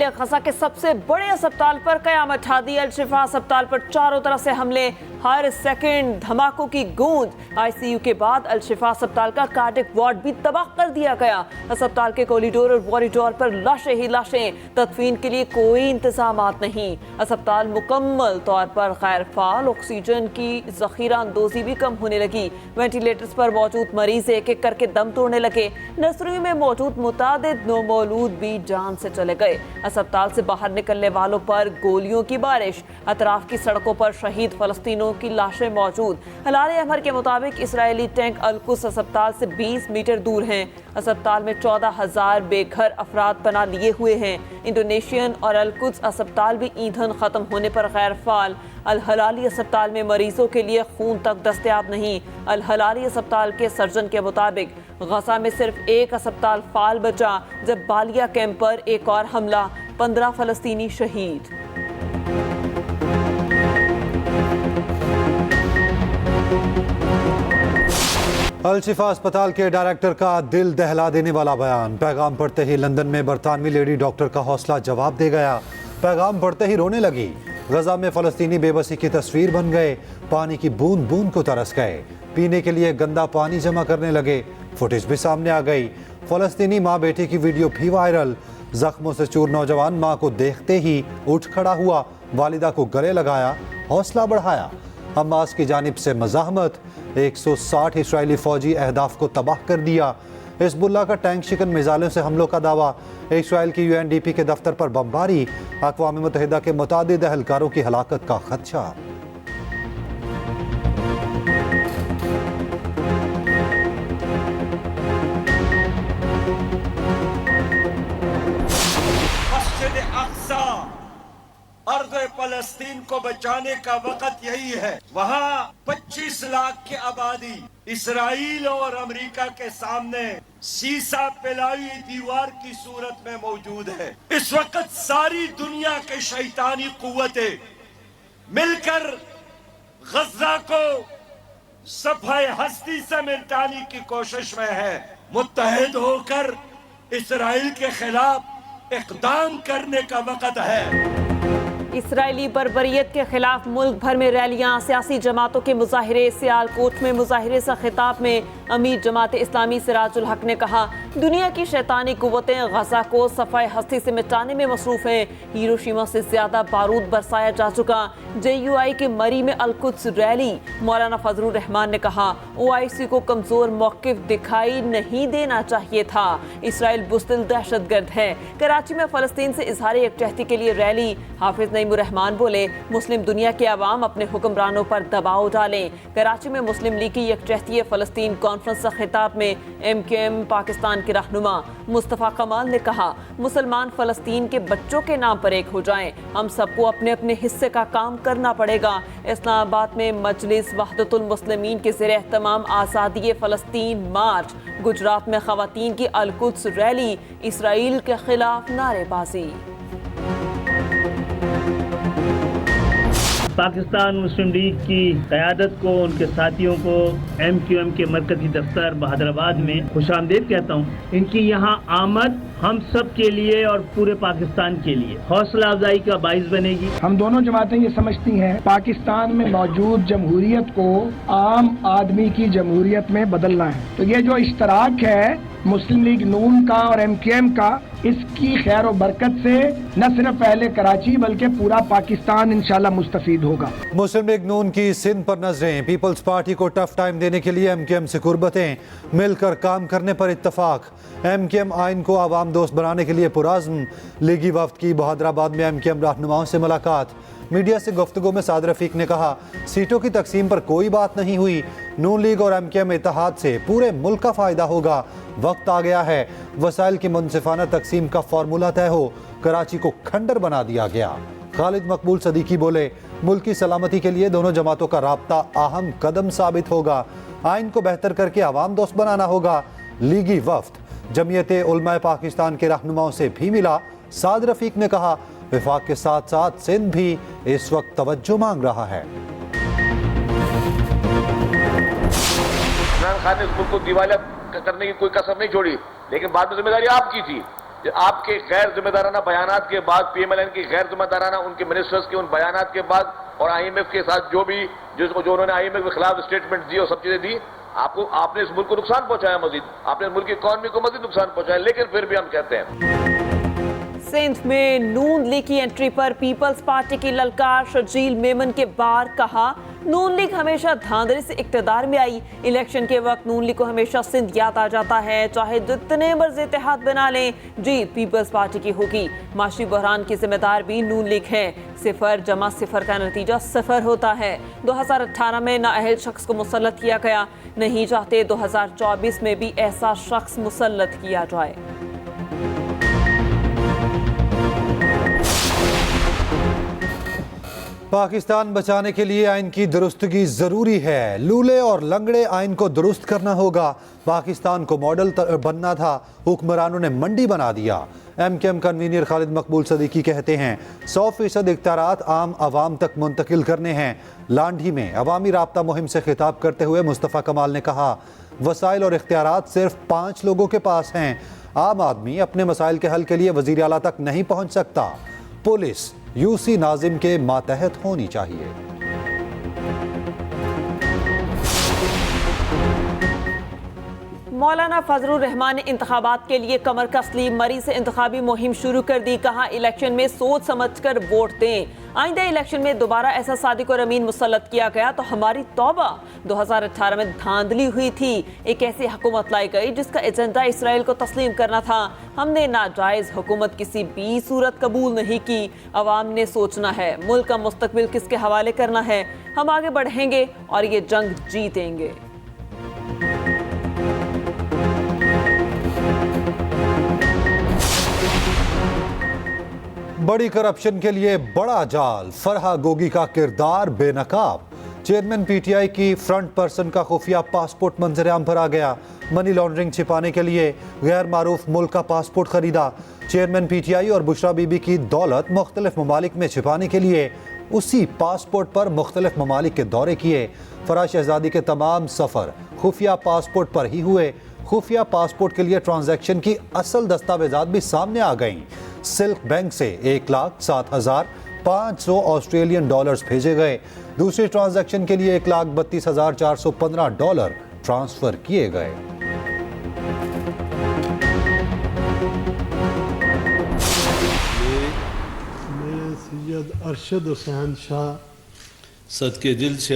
Israel ने गजा के सबसे बड़े अस्पताल पर कयामत ढा दी। अल शिफा अस्पताल पर चारों तरफ से हमले, हर सेकंड धमाकों की गूंज। आईसीयू के बाद अल शिफा अस्पताल का कार्डियक वार्ड भी तबाह कर दिया गया। अस्पताल के कॉरिडोर और वॉरिडोर पर लाशें ही लाशें, तदफीन के लिए कोई इंतजामात नहीं। अस्पताल मुकम्मल तौर पर गैर फाल, ऑक्सीजन की जखीरा अंदोजी भी कम होने लगी। वेंटिलेटर्स पर मौजूद मरीज एक एक करके दम तोड़ने लगे। नर्सरी में मौजूद मुतादिद नौमौलूद भी जान से चले गए। अस्पताल से बाहर निकलने वालों पर गोलियों की बारिश, अतराफ की सड़कों पर शहीद फलस्तीनों की लाशें मौजूद। हलाल अहमर के मुताबिक इसराइली टैंक अल-कुद्स अस्पताल से 20 मीटर दूर हैं। अस्पताल में 14,000 बेघर अफराद पनाह लिए हुए हैं। इंडोनेशियन और अल-कुद्स अस्पताल भी ईंधन खत्म होने पर गैर फाल। अल-हलाली अस्पताल में मरीजों के लिए खून तक दस्तयाब नहीं। अल-हलाली अस्पताल के सर्जन के मुताबिक गजा में सिर्फ एक अस्पताल फाल बचा, जब बालिया कैंप पर एक और हमला, 15 फलस्तीनी शहीद। अल शिफा अस्पताल के डायरेक्टर का दिल दहला देने वाला बयान। पैगाम पढ़ते ही लंदन में बरतानवी लेडी डॉक्टर का हौसला जवाब दे गया। पैगाम पढ़ते ही रोने लगी। गजा में फलस्तीनी बेबसी की तस्वीर बन गए। पानी की बूंद बूंद को तरस गए। पीने के लिए गंदा पानी जमा करने लगे। फुटेज भी सामने आ गई। फलस्तीनी माँ बेटी की वीडियो भी वायरल। जख्मों से चूर नौजवान माँ को देखते ही उठ खड़ा हुआ, वालिदा को गले लगाया, हौसला बढ़ाया। हमास की जानिब से मज़ाहमत। 160 इसराइली फौजी अहदाफ को तबाह कर दिया। हिज़्बुल्लाह का टैंक शिकन मिसाइलों से हमलों का दावा। इसराइल की UNDP के दफ्तर पर बमबारी। अक़वाम मुत्तहिदा के मुतादिद अहलकारों की हलाकत का खदशा। अर्ज़ फ़लस्तीन को बचाने का वक़्त यही है। वहाँ 25 लाख की आबादी इसराइल और अमेरिका के सामने सीसा पिलाई दीवार की सूरत में मौजूद है। इस वक्त सारी दुनिया के शैतानी कुव्वतें मिलकर गजा को सफाए हस्ती से मिटाने की कोशिश में है। मुत्तहिद होकर इसराइल के खिलाफ इक़दाम करने का वक़्त है। इसराइली बर्बरियत के खिलाफ मुल्क भर में रैलियां, सियासी जमातों के मुजाहिरे। सियालकोट में मुजाहिरे से खिताब में अमीर जमात इस्लामी सिराजुल हक ने कहा, दुनिया की शैतानी कुव्वतें गजा को सफाए हस्ती से मिटाने में मसरूफ हैं। हिरोशिमा से ज्यादा बारूद बरसाया जा चुका। JUI के मरी में अल-कुद्स रैली। मौलाना फजलुर रहमान ने कहा, OIC को कमजोर मौक़िफ़ दिखाई नहीं देना चाहिए था। इसराइल बुज़दिल दहशतगर्द है। कराची में फ़लस्तीन से इजहार यकजहती के लिए रैली। हाफिज नईमुर रहमान बोले, मुस्लिम दुनिया के अवाम अपने हुक्मरानों पर दबाव डालें। कराची में मुस्लिम लीग की यकजहती फ़लस्तीन कॉन्फ्रेंस से खिताब में MKM पाकिस्तान के रहनुमा मुस्तफ़ा कमाल ने कहा, मुसलमान फ़लस्तीन के बच्चों के नाम पर एक हो जाएं। हम सबको अपने अपने हिस्से का काम करना पड़ेगा। इस्लामाबाद में मजलिस वहदतुल मुस्लिमीन के ज़ेर एहतमाम आज़ादी फ़लस्तीन मार्च। गुजरात में ख़वातीन की अल-कुद्स रैली। इसराइल के खिलाफ नारेबाजी। पाकिस्तान मुस्लिम लीग की क़यादत को, उनके साथियों को MQM के मरकजी दफ्तर बहादुराबाद में खुशामदीद कहता हूँ। इनकी यहाँ आमद हम सब के लिए और पूरे पाकिस्तान के लिए हौसला अफजाई का बाइस बनेगी। हम दोनों जमातें ये समझती हैं पाकिस्तान में मौजूद जमहूरियत को आम आदमी की जमहूरियत में बदलना है। तो ये जो इश्तराक है मुस्लिम लीग नून का और MKM का, इसकी खैर और बरकत से न सिर्फ पहले कराची बल्कि पूरा पाकिस्तान इंशाल्लाह मुस्तफीद होगा। मुस्लिम लीग नून की सिंध पर नजरें। पीपल्स पार्टी को टफ टाइम देने के लिए MKM से कुर्बतें। मिलकर काम करने पर इत्तफाक। MKM आइन को आवाम दोस्त बनाने के लिए पुराज़्म। लीगी वफ्द की बहादुराबाद में MKM रहनुमाओं से मुलाकात। मीडिया से गुफ्तगू में साद रफीक ने कहा, सीटों की तकसीम पर कोई बात नहीं हुई। नून लीग और MKM इत्तेहाद से पूरे मुल्क का फ़ायदा होगा। वक्त आ गया है वसाइल की मुनसिफाना तकसीम का फार्मूला तय हो। कराची को खंडर बना दिया गया। खालिद मकबूल सदीकी बोले, मुल्क की सलामती के लिए दोनों जमातों का राब्ता अहम कदम साबित होगा। आइन को बेहतर करके आवाम दोस्त बनाना होगा। लीगी वफ्द जमीयत उलमाए पाकिस्तान के रहनुमाओं से भी मिला। साद रफीक ने कहा, विफाक के साथ साथ सिंध भी इस वक्त तवज्जो मांग रहा है। इमरान खान ने मुल्क को दिवालिया करने की कोई कसर नहीं छोड़ी, लेकिन बाद में जिम्मेदारी आपकी थी। कि आपके गैर जिम्मेदाराना बयानात के बाद, पीएमएलएन की गैर जिम्मेदाराना उनके मिनिस्टर्स के उन बयानात के बाद और आईएमएफ के साथ जो उन्होंने आईएमएफ के खिलाफ स्टेटमेंट दी और सब चीजें दी, आपने इस मुल्क को नुकसान पहुंचाया, मजीद आपने इस मुल्क की इकॉनमी को मजीद नुकसान पहुंचाया। लेकिन फिर भी हम कहते हैं सिंध में नून लीग की एंट्री पर पीपल्स पार्टी की ललकार, शर्जील मेमन के बार कहा नून लीग हमेशा धांधली से इक्तदार में आई। इलेक्शन के वक्त नून लीग को हमेशा सिंध याद आ जाता है, चाहे जितने मर्जी इत्तेहाद बना लें, जीत पीपल्स पार्टी की होगी। माशी बहरान की जिम्मेदार भी नून लीग है। 0 जमा 0 का नतीजा 0 होता है। 2018 में नाअहल शख्स को मुसल्लत किया गया, नहीं चाहते 2024 में भी ऐसा शख्स मुसल्लत किया जाए। पाकिस्तान बचाने के लिए आइन की दुरुस्तगी जरूरी है। लूले और लंगड़े आइन को दुरुस्त करना होगा। पाकिस्तान को मॉडल बनना था, हुक्मरानों ने मंडी बना दिया। MKM कन्वीनर खालिद मकबूल सदीकी कहते हैं 100% इख्तियारात आम आवाम तक मुंतकिल करने हैं। लांढी में अवामी राब्ता मुहिम से खिताब करते हुए मुस्तफ़ा कमाल ने कहा वसाइल और इख्तियारात सिर्फ 5 लोगों के पास हैं। आम आदमी अपने मसाइल के हल के लिए वज़ीर आला तक नहीं पहुँच सकता। पुलिस यूसी नाजिम के मातहत होनी चाहिए। मौलाना फजलुर रहमान ने इंतखाबात के लिए कमर कस ली, मरी से इंतखाबी मुहिम शुरू कर दी। कहा इलेक्शन में सोच समझकर वोट दें, आइंदा इलेक्शन में दोबारा ऐसा सादिक और अमीन मुसल्लत किया गया तो हमारी तौबा। 2018 में धांधली हुई थी, एक ऐसी हुकूमत लाई गई जिसका एजेंडा इसराइल को तस्लीम करना था। हमने नाजायज हुकूमत किसी भी सूरत कबूल नहीं की। अवाम ने सोचना है मुल्क का मुस्तकबिल किसके हवाले करना है। हम आगे बढ़ेंगे और ये जंग जीतेंगे। बड़ी करप्शन के लिए बड़ा जाल, फरहा गोगी का किरदार बेनकाब। चेयरमैन PTI की फ्रंट पर्सन का खुफिया पासपोर्ट मंजरेआम पर आ गया। मनी लॉन्ड्रिंग छिपाने के लिए गैर मारूफ मुल्क का पासपोर्ट खरीदा। चेयरमैन PTI और बुशरा बीबी की दौलत मुख्तलिफ ममालिक में छिपाने के लिए उसी पासपोर्ट पर मुख्तलिफ ममालिक के दौरे किए। फराज शहजादी के तमाम सफ़र खुफिया पासपोर्ट पर ही हुए। खुफिया पासपोर्ट के लिए ट्रांजैक्शन की असल दस्तावेजात भी सामने आ गईं। सिल्क बैंक से 1,07,500 ऑस्ट्रेलियन डॉलर्स भेजे गए। दूसरी ट्रांजैक्शन के लिए $1,32,415 ट्रांसफर किए गए। मैं सैयद अरशद हुसैन शाह सदके दिल से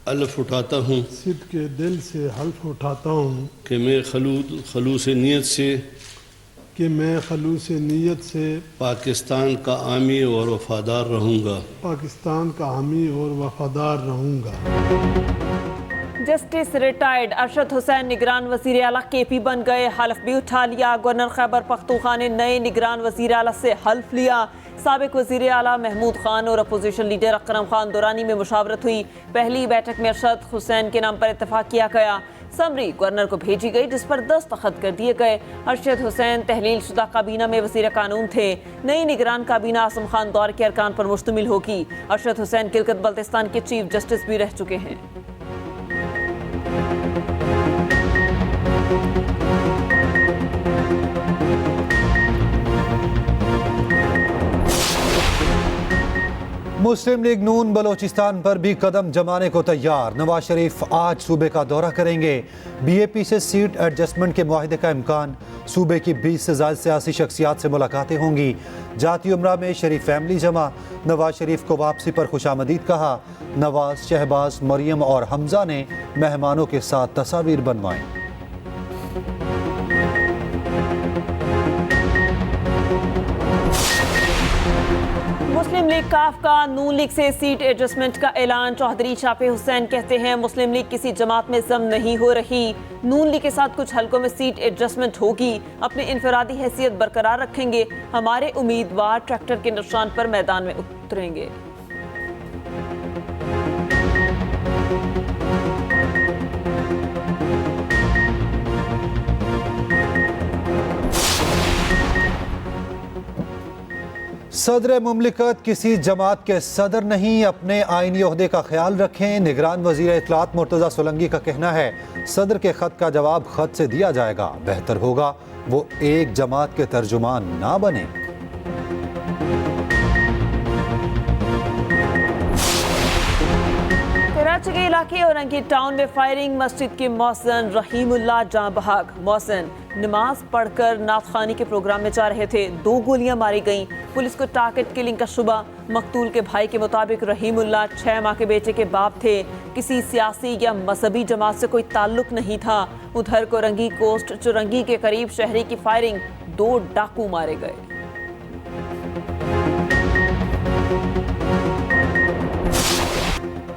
अल्फ उठाता हूँ सिद के दिल से हल्फ उठाता हूँ कि मैं खलूस नीयत से नीयत से पाकिस्तान का आमी और वफादार रहूँगा। पाकिस्तान का हामी और वफादार रहूँगा। जस्टिस रिटायर्ड अरशद हुसैन निगरान वज़ीर आला KP बन गए। हल्फ भी उठा लिया। गवर्नर खैबर पख्तूनख्वा ने नए निगरान वज़ीर आला से हल्फ लिया। साबिक वज़ीर आला महमूद खान और अपोजिशन लीडर अकरम खान दुरानी में मुशावरत हुई। पहली बैठक में अरशद हुसैन के नाम पर इत्तफाक किया गया। समरी गवर्नर को भेजी गई जिस पर दस्तखत कर दिए गए। अरशद हुसैन तहलील शुदा काबीना में वज़ीर कानून थे। नई निगरान काबीना आसम खान दौर के अरकान पर मुश्तमिल होगी। अरशद हुसैन गिलगित बल्तिस्तान के चीफ जस्टिस भी रह चुके हैं। मुस्लिम लीग नून बलोचिस्तान पर भी कदम जमाने को तैयार। नवाज शरीफ आज सूबे का दौरा करेंगे। BAP से सीट एडजस्टमेंट के मुआहदे का इम्कान। सूबे की 20 से ज़्यादा सियासी शख्सियात से मुलाकातें होंगी। जाती उम्रा में शरीफ फैमिली जमा। नवाज शरीफ को वापसी पर खुशामदीद कहा। नवाज, शहबाज, मरियम और हमजा ने मेहमानों के साथ तस्वीर बनवाई। मुस्लिम लीग काफ का नून लीग से सीट एडजस्टमेंट का ऐलान। चौधरी शाफी हुसैन कहते हैं मुस्लिम लीग किसी जमात में जम नहीं हो रही। नून लीग के साथ कुछ हलकों में सीट एडजस्टमेंट होगी। अपनी इनफरादी हैसियत बरकरार रखेंगे। हमारे उम्मीदवार ट्रैक्टर के निशान पर मैदान में उतरेंगे। सदर मुमलिकत किसी जमात के सदर नहीं, अपने आईनी ओहदे का ख्याल रखें। निगरान वजीर इत्तलात मुर्तज़ा सोलंकी का कहना है, सदर के खत का जवाब खत से दिया जाएगा। बेहतर होगा वो एक जमात के तर्जुमान ना बने। कराची के इलाके औरंगी टाउन में फायरिंग, मस्जिद के मौज़िन रहीमुल्लाह जाँ बहक। मौज़िन नमाज पढ़कर नात खानी के प्रोग्राम में जा रहे थे, 2 गोलियां मारी गईं। पुलिस को टारगेट किलिंग का शुबा। मकतूल के भाई के मुताबिक रहीमुल्लाह 6 माह के बेटे के बाप थे, किसी सियासी या मजहबी जमात से कोई ताल्लुक नहीं था। उधर कोरंगी कोस्ट चुरंगी के करीब शहरी की फायरिंग, 2 डाकू मारे गए।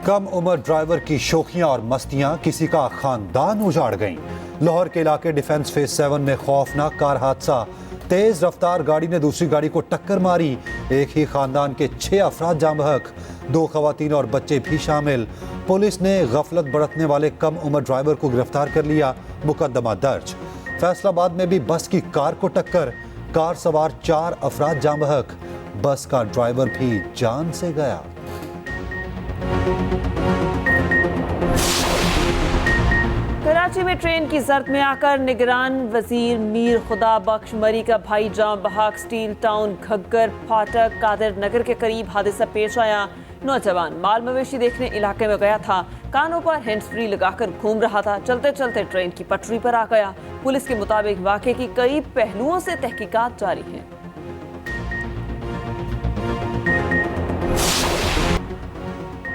कम उम्र ड्राइवर की शोखियां और मस्तियां किसी का खानदान उजाड़ गईं। लाहौर के इलाके डिफेंस फेज 7 में खौफनाक कार हादसा। तेज रफ्तार गाड़ी ने दूसरी गाड़ी को टक्कर मारी। एक ही खानदान के 6 अफराद जाँ बहक, 2 खवातीन और बच्चे भी शामिल। पुलिस ने गफलत बरतने वाले कम उम्र ड्राइवर को गिरफ्तार कर लिया, मुकदमा दर्ज। फैसलाबाद में भी बस की कार को टक्कर, कार सवार 4 अफराद जाँ बहक, बस का ड्राइवर भी जान से गया। कराची में ट्रेन की जर्द में आकर निगरान वजीर मीर खुदा बख्श मरी का भाई जाँ बहक। स्टील टाउन घग्गर फाटक कादिर नगर के करीब हादसा पेश आया। नौजवान माल मवेशी देखने इलाके में गया था, कानों पर हैंड्स फ्री लगाकर घूम रहा था। चलते चलते ट्रेन की पटरी पर आ गया। पुलिस के मुताबिक वाक़े की कई पहलुओं से तहकीकात जारी है।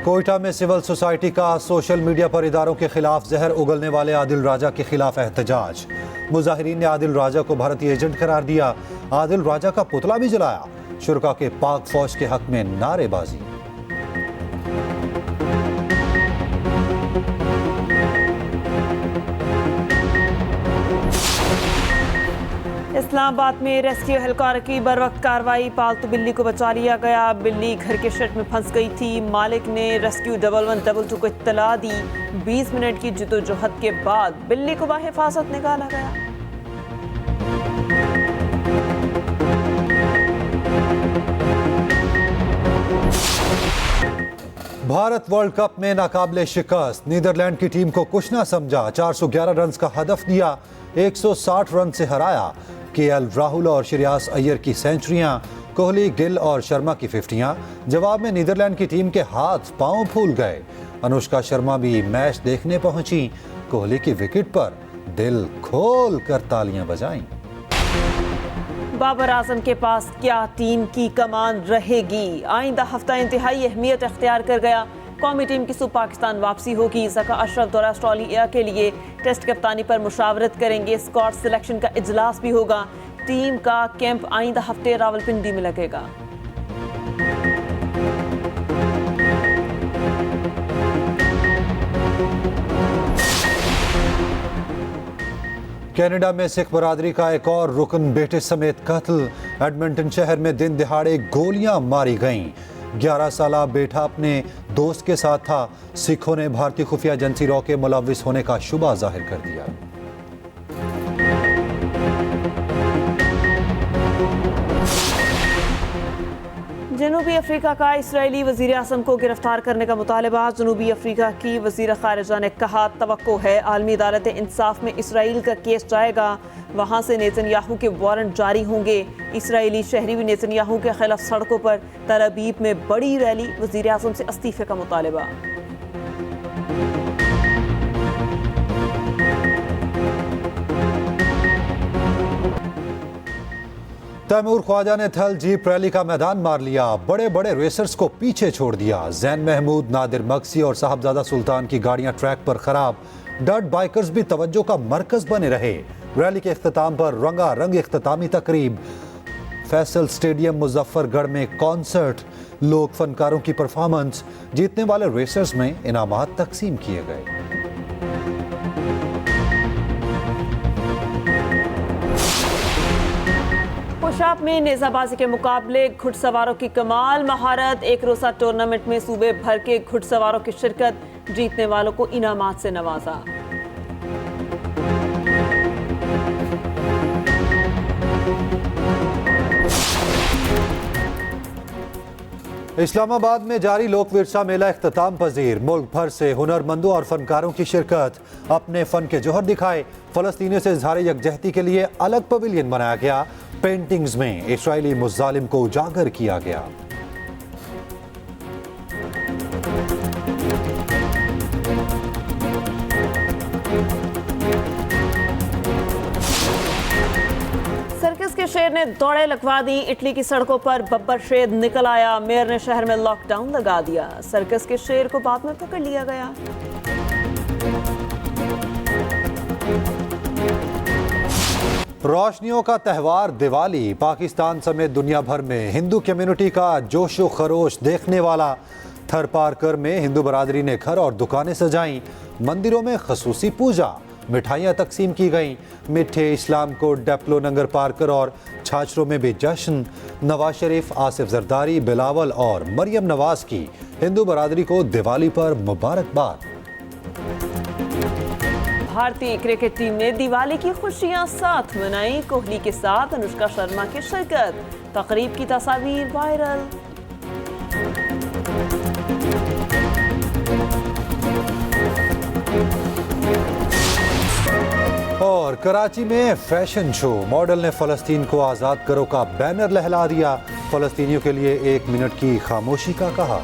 कोयटा में सिविल सोसाइटी का सोशल मीडिया पर इदारों के खिलाफ जहर उगलने वाले आदिल राजा के खिलाफ एहतजाज। मुजाहिरीन ने आदिल राजा को भारतीय एजेंट करार दिया। आदिल राजा का पुतला भी जलाया। शुरका के पाक फौज के हक में नारेबाजी। इस्लामाबाद में रेस्क्यू एहलकार की बरवक्त कार्रवाई, पालतू बिल्ली को बचा लिया गया। बिल्ली घर के शेड में फंस गई थी। मालिक ने रेस्क्यू 1112 को इत्तला दी। 20 मिनट की जिद्दोजहद के बाद बिल्ली को बाहिफाजत निकाला गया। भारत वर्ल्ड कप में नाकाबिले शिकस्त। नीदरलैंड की टीम को कुछ ना समझा, 411 रन का हदफ दिया, 160 रन से हराया। केएल राहुल और श्रेयस अय्यर की सेंचुरियां, कोहली, गिल और शर्मा की 50। जवाब में नीदरलैंड की टीम के हाथ पांव फूल गए। अनुष्का शर्मा भी मैच देखने पहुंची। कोहली की विकेट पर दिल खोल कर तालियां बजाईं। बाबर आजम के पास क्या टीम की कमान रहेगी? आइंदा हफ्ता इंतहाई अहमियत अख्तियार कर गया। कौमी टीम की सुबह पाकिस्तान वापसी होगी। ज़का अशरफ दौरा ऑस्ट्रेलिया के लिए टेस्ट कप्तानी पर मुशावरत करेंगे। स्क्वाड सिलेक्शन का इजलास भी होगा। टीम का कैंप आइंदा हफ्ते रावलपिंडी में लगेगा। कनाडा में सिख बरादरी का एक और रुकन बेटे समेत कत्ल। एडमंटन शहर में दिन दिहाड़े गोलियां मारी गईं। 11 साला बेटा अपने दोस्त के साथ था। सिखों ने भारतीय खुफिया एजेंसी रॉ के मुलविस होने का शुबा जाहिर कर दिया। जनूबी अफ्रीका का इसराइली वजीर आज़म को गिरफ्तार करने का मुतालबा। जनूबी अफ्रीका की वजीर खारिजा ने कहा, तवक्को है आलमी अदालत इंसाफ में इसराइल का केस जाएगा, वहाँ से नेतन्याहू के वारंट जारी होंगे। इसराइली शहरी भी नेतन्याहू के खिलाफ सड़कों पर। तल अबीब में बड़ी रैली, वजीर आज़म से इस्तीफे का मुतालबा। तैमूर ख्वाजा ने थल जीप रैली का मैदान मार लिया। बड़े बड़े रेसर्स को पीछे छोड़ दिया। जैन महमूद, नादिर मक्सी और साहबजादा सुल्तान की गाड़ियां ट्रैक पर खराब। डर्ट बाइकर्स भी तवज्जो का मरकज बने रहे। रैली के इख्तिताम पर रंगारंग इख्तितामी तकरीब। फैसल स्टेडियम मुजफ्फरगढ़ में कॉन्सर्ट, लोक फनकारों की परफॉर्मेंस। जीतने वाले रेसर्स में इनामात तकसीम किए गए। पोशाब में नेजाबाजी के मुकाबले घुड़सवारों की कमाल महारत। एक रोजा टूर्नामेंट में सूबे भर के घुड़सवारों की शिरकत। जीतने वालों को इनामात से नवाजा। इस्लामाबाद में जारी लोक विरसा मेला इख्तिताम पजीर। मुल्क भर से हुनरमंदों और फनकारों की शिरकत। अपने फन के जोहर दिखाए। फलस्तीनियों से इजहार यकजहती के लिए अलग पवेलियन बनाया गया। पेंटिंग्स में इसराइली मुजालिम को उजागर किया गया। सर्कस के शेर ने दौड़े लगवा दी। इटली की सड़कों पर बब्बर शेर निकल आया। मेयर ने शहर में लॉकडाउन लगा दिया। सर्कस के शेर को बाद में पकड़ लिया गया। रोशनियों का त्यौहार दिवाली पाकिस्तान समेत दुनिया भर में हिंदू कम्युनिटी का जोशो खरोश देखने वाला। थर पारकर में हिंदू बरादरी ने घर और दुकानें सजाईं। मंदिरों में खसूसी पूजा, मिठाइयाँ तकसीम की गईं। मिठे इस्लाम को डेप्लो नंगर पारकर और छाछरों में भी जश्न। नवाज शरीफ, आसिफ जरदारी, बिलावल और मरियम नवाज की हिंदू बरादरी को दिवाली पर मुबारकबाद। भारतीय क्रिकेट टीम ने दिवाली की खुशियां साथ मनाई। कोहली के साथ अनुष्का शर्मा की शिरकत। तकरीब की तस्वीर वायरल। और कराची में फैशन शो। मॉडल ने फलस्तीन को आज़ाद करो का बैनर लहरा दिया। फलस्तीनियों के लिए 1 मिनट की खामोशी का कहा।